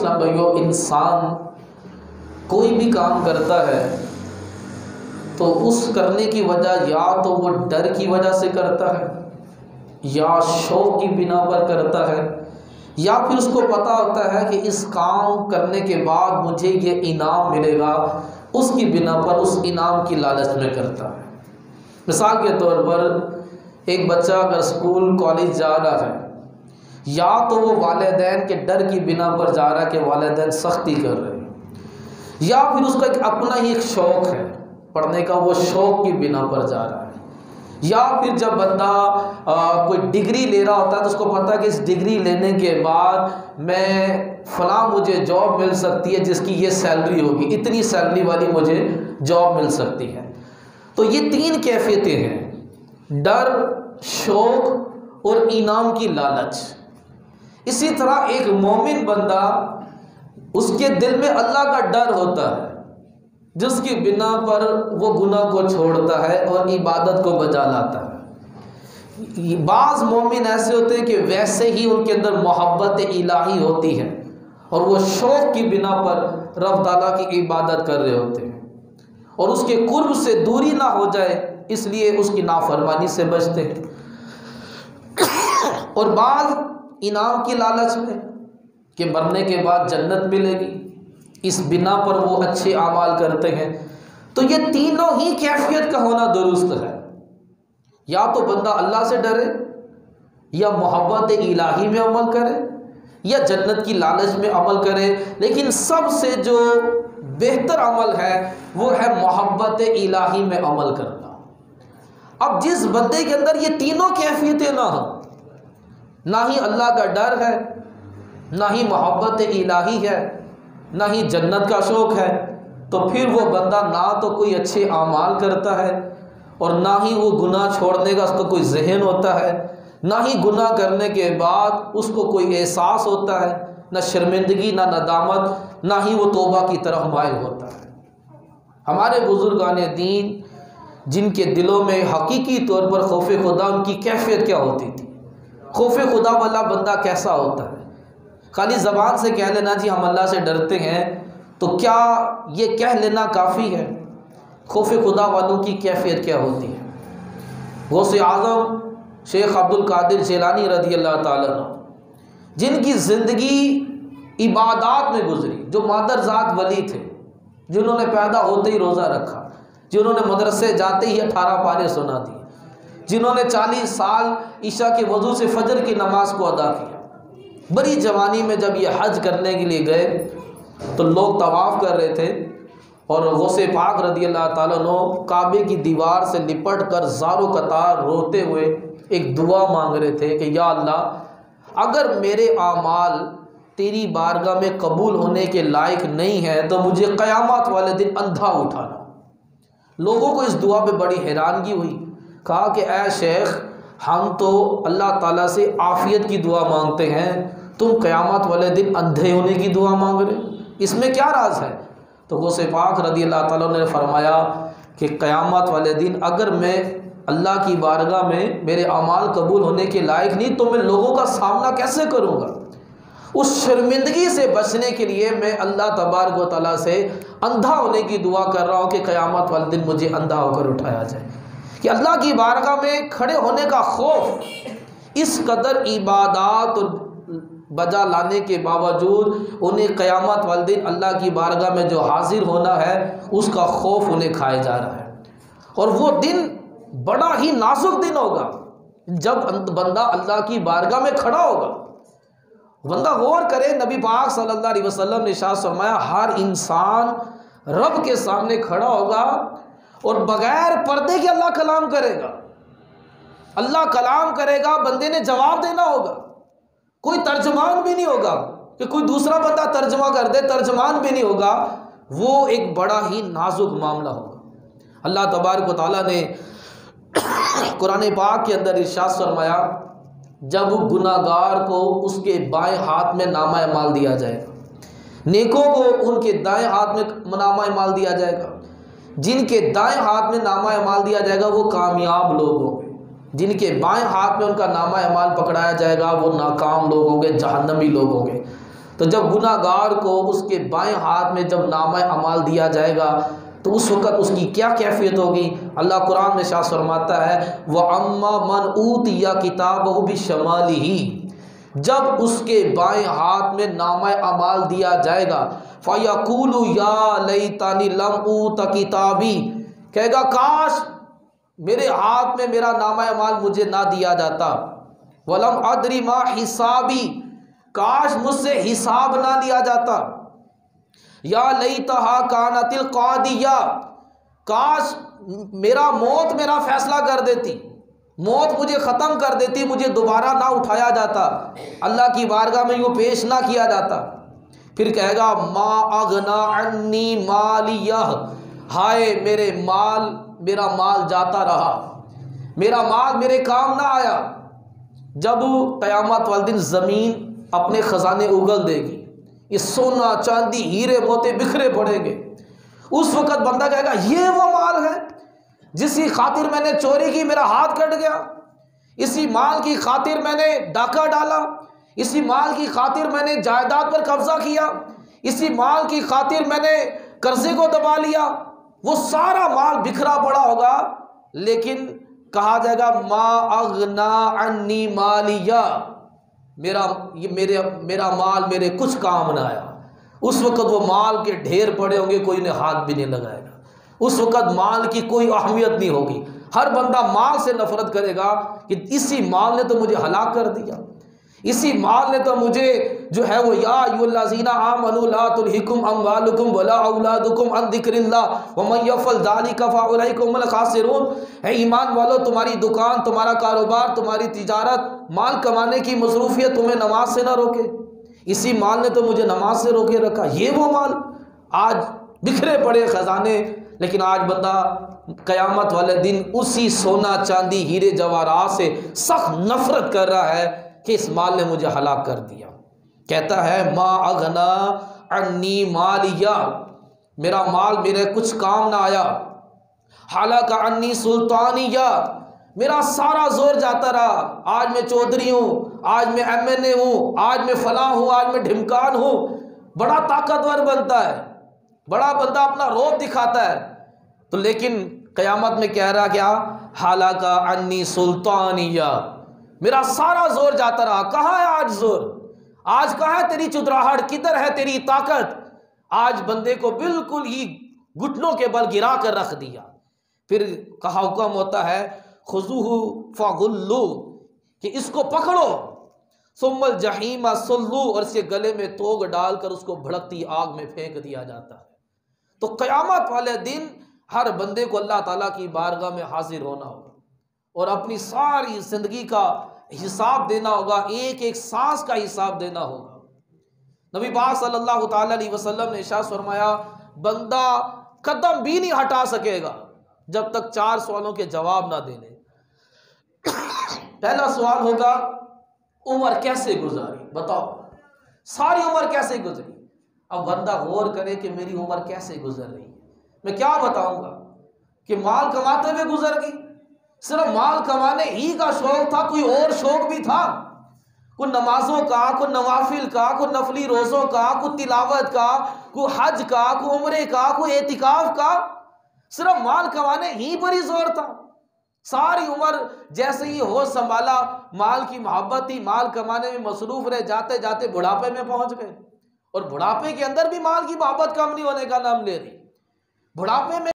इस्लाम भाइयों, इंसान कोई भी काम करता है तो उस करने की वजह या तो वो डर की वजह से करता है, या शौक की बिना पर करता है, या फिर उसको पता होता है कि इस काम करने के बाद मुझे ये इनाम मिलेगा, उसकी बिना पर उस इनाम की लालच में करता है। मिसाल के तौर पर एक बच्चा अगर स्कूल कॉलेज जा रहा है, या तो वो वालिदैन के डर की बिना पर जा रहा है कि वालिदैन सख्ती कर रहे हैं, या फिर उसका एक अपना ही एक शौक़ है पढ़ने का, वो शौक़ की बिना पर जा रहा है, या फिर जब बंदा कोई डिग्री ले रहा होता है तो उसको पता है कि इस डिग्री लेने के बाद मैं फ़लाँ मुझे जॉब मिल सकती है जिसकी ये सैलरी होगी, इतनी सैलरी वाली मुझे जॉब मिल सकती है। तो ये तीन कैफियतें हैं, डर, शौक़ और इनाम की लालच। इसी तरह एक मोमिन बंदा, उसके दिल में अल्लाह का डर होता है जिसकी बिना पर वो गुनाह को छोड़ता है और इबादत को बजा लाता है। बाज़ मोमिन ऐसे होते हैं कि वैसे ही उनके अंदर मोहब्बत इलाही होती है और वो शौक़ की बिना पर रब ताला की इबादत कर रहे होते हैं और उसके कुर्ब से दूरी ना हो जाए इसलिए उसकी नाफरमानी से बचते हैं। और बाज़ इनाम की लालच में कि मरने के बाद जन्नत मिलेगी, इस बिना पर वो अच्छे आमाल करते हैं। तो ये तीनों ही कैफियत का होना दुरुस्त है। या तो बंदा अल्लाह से डरे, या मोहब्बत इलाही में अमल करे, या जन्नत की लालच में अमल करे। लेकिन सबसे जो बेहतर अमल है वो है मोहब्बत इलाही में अमल करना। अब जिस बंदे के अंदर ये तीनों कैफियतें ना हो, ना ही अल्लाह का डर है, ना ही मोहब्बत इलाही है, ना ही जन्नत का शौक़ है, तो फिर वो बंदा ना तो कोई अच्छे आमाल करता है और ना ही वो गुनाह छोड़ने का उसका कोई जहन होता है, ना ही गुनाह करने के बाद उसको कोई एहसास होता है, ना शर्मिंदगी, ना नदामत, ना ही वो तौबा की तरफ माइल होता है। हमारे बुजुर्गान दीन जिनके दिलों में हकीकी तौर पर खौफ खुदा, उनकी कैफियत क्या होती थी, खौफ खुदा वाला बंदा कैसा होता है। खाली ज़बान से कह लेना जी हम अल्लाह से डरते हैं, तो क्या ये कह लेना काफ़ी है? खौफ खुदा वालों की कैफियत क्या होती है? गौसे आज़म शेख अब्दुल कादिर जिलानी रज़ी अल्लाह ताला अन्हु, जिनकी ज़िंदगी इबादात में गुजरी, जो मादरजात वली थे, जिन्होंने पैदा होते ही रोज़ा रखा, जिन्होंने मदरसे जाते ही 18 पारे सुना दिए, जिन्होंने 40 साल ईशा के वज़ू से फजर की नमाज को अदा किया। बड़ी जवानी में जब ये हज करने के लिए गए तो लोग तवाफ़ कर रहे थे और गौसे पाक रज़ी अल्लाह ताला अन्हु काबे की दीवार से लिपट कर ज़ारो कतार रोते हुए एक दुआ मांग रहे थे कि या अल्लाह, अगर मेरे आमाल तेरी बारगाह में कबूल होने के लायक नहीं है तो मुझे क़यामत वाले दिन अंधा उठाना। लोगों को इस दुआ पे बड़ी हैरानगी हुई। कहा कि ऐ शेख, हम तो अल्लाह ताला से आफ़ियत की दुआ मांगते हैं, तुम क़यामत वाले दिन अंधे होने की दुआ मांग रहे, इसमें क्या राज है? तो गौसे पाक रज़ी अल्लाह ताला ने फरमाया कि क़यामत वाले दिन अगर मैं अल्लाह की बारगाह में मेरे अमाल कबूल होने के लायक नहीं तो मैं लोगों का सामना कैसे करूँगा? उस शर्मिंदगी से बचने के लिए मैं अल्लाह तबारक व तआला से अंधा होने की दुआ कर रहा हूँ कि क़यामत वाले दिन मुझे अंधा होकर उठाया जाए। कि अल्लाह की बारगाह में खड़े होने का खौफ, इस कदर इबादात और बजा लाने के बावजूद उन्हें क़यामत वाले दिन अल्लाह की बारगाह में जो हाजिर होना है उसका खौफ उन्हें खाया जा रहा है। और वो दिन बड़ा ही नाजुक दिन होगा जब बंदा अल्लाह की बारगाह में खड़ा होगा। बंदा गौर करे, नबी पाक सल्लल्लाहु अलैहि वसल्लम ने इरशाद फरमाया, हर इंसान रब के सामने खड़ा होगा और बगैर पर्दे के अल्लाह कलाम करेगा। अल्लाह कलाम करेगा, बंदे ने जवाब देना होगा, कोई तर्जमान भी नहीं होगा कि कोई दूसरा बंदा तर्जमा कर दे, तर्जमान भी नहीं होगा। वो एक बड़ा ही नाजुक मामला होगा। अल्लाह तबारक व तआला ने कुरान पाक के अंदर इरशाद फरमाया, जब गुनाहगार को उसके बाएं हाथ में नामा माल दिया जाएगा, नेकों को उनके दाएं हाथ में नामा माल दिया जाएगा। जिनके दाएं हाथ में नामा माल दिया जाएगा वो कामयाब लोग होंगे, जिनके बाएं हाथ में उनका नामा माल पकड़ाया जाएगा वो नाकाम लोग होंगे, जहन्नमी लोग होंगे। तो जब गुनाहगार को उसके बाएं हाथ में जब नामा अमाल दिया जाएगा तो उस वक़्त उसकी क्या कैफियत होगी। अल्लाह कुरान में शाह फरमाता है व अम्मा मन ऊतिया किताबहु बिशमालिही, जब उसके बाएं हाथ में नामा अमाल दिया जाएगा फयकूलु या लैतानी लम ऊत किताबी, कहेगा काश मेरे हाथ में मेरा नामा अमाल मुझे ना दिया जाता। वलम अदरी मा हिसाबी, काश मुझसे हिसाब ना लिया जाता। या लैतहा कानतिल कादिया, काश मेरा मौत मेरा फैसला कर देती, मौत मुझे ख़त्म कर देती, मुझे दोबारा ना उठाया जाता, अल्लाह की बारगाह में यूँ पेश ना किया जाता। फिर कहेगा मा अगना अन्नी मालिया, हाय मेरे माल, मेरा माल जाता रहा, मेरा माल मेरे काम ना आया। जब क़यामत वाले दिन ज़मीन अपने ख़जाने उगल देगी, ये सोना चांदी हीरे मोती बिखरे पड़ेंगे, उस वक़्त बंदा कहेगा ये वो माल है जिसकी खातिर मैंने चोरी की, मेरा हाथ कट गया, इसी माल की खातिर मैंने डाका डाला, इसी माल की खातिर मैंने जायदाद पर कब्जा किया, इसी माल की खातिर मैंने कर्जे को दबा लिया। वो सारा माल बिखरा पड़ा होगा, लेकिन कहा जाएगा मा अगना अन्नी मालिया, मेरा माल मेरे कुछ काम ना आया। उस वक़्त वो माल के ढेर पड़े होंगे, कोई ने हाथ भी नहीं लगाएगा। उस वक़्त माल की कोई अहमियत नहीं होगी, हर बंदा माल से नफरत करेगा कि इसी माल ने तो मुझे हलाक कर दिया, इसी माल ने तो मुझे जो है वो या अय्युहल्लज़ीना आमनू ला तुल्हिकुम अम्वालुकुम वला औलादुकुम अन ज़िक्रिल्लाह व मन यफ़अल ज़ालिका फ़उलाइका हुमुल ख़ासिरून। है ईमान वालों, तुम्हारी दुकान, तुम्हारा कारोबार, तुम्हारी तिजारत, माल कमाने की मसरूफियत तुम्हें नमाज से ना रोके, इसी माल ने तो मुझे नमाज से रोके रखा। ये वो माल आज बिखरे पड़े खजाने, लेकिन आज बंदा क़यामत वाले दिन उसी सोना चांदी हीरे जवाहरात से सख्त नफरत कर रहा है कि इस माल ने मुझे हलाक कर दिया। कहता है मा अगना अन्नी मालिया, मेरा माल मेरे कुछ काम ना आया। हालाका अन्नी सुल्तानिया, मेरा सारा जोर जाता रहा, आज मैं चौधरी हूँ, आज मैं MNA हूँ, आज मैं फलां हूँ, आज मैं ढिमकान हूँ। बड़ा ताकतवर बनता है, बड़ा बंदा अपना रोब दिखाता है, तो लेकिन क़यामत में कह रहा क्या, हालाका अन्नी सुल्तानिया, मेरा सारा जोर जाता रहा। कहाँ है आज जोर, आज कहाँ है तेरी चुतराहट, किधर है तेरी ताकत। आज बंदे को बिल्कुल ही घुटनों के बल गिरा कर रख दिया। फिर कहा हुक्म होता है खुज़ूहु फ़गुल्लू, कि इसको पकड़ो, सुम्मल जहीमा सुल्लू, और इसके गले में तोग डालकर उसको भड़कती आग में फेंक दिया जाता है। तो क़यामत वाले दिन हर बंदे को अल्लाह ताला की बारगाह में हाजिर होना होगा और अपनी सारी ज़िंदगी का हिसाब देना होगा, एक एक सांस का हिसाब देना होगा। नबी पाक सल्लल्लाहु ताला अलैहि वसल्लम ने इरशाद फरमाया, बंदा कदम भी नहीं हटा सकेगा जब तक 4 सवालों के जवाब ना दे ले। पहला सवाल होगा उम्र कैसे गुजारी, बताओ सारी उम्र कैसे गुजरी। अब बंदा गौर करे कि मेरी उम्र कैसे गुजर रही है। मैं क्या बताऊंगा कि माल कमाते हुए गुजर गई, सिर्फ माल कमाने ही का शौक था, कोई और शौक भी था, कोई नमाजों का, कोई नवाफिल का, कोई नफली रोज़ों का, कोई तिलावत का, कोई हज का, कोई उम्रे का, कोई एतिकाफ का, सिर्फ माल कमाने ही पर ही जोर था। सारी उम्र जैसे ही होश संभाला माल की मोहब्बत थी, माल कमाने में मसरूफ रहे, जाते जाते बुढ़ापे में पहुंच गए। और बुढ़ापे के अंदर भी माल की मोहब्बत कम नहीं होने का नाम ले रही। बुढ़ापे में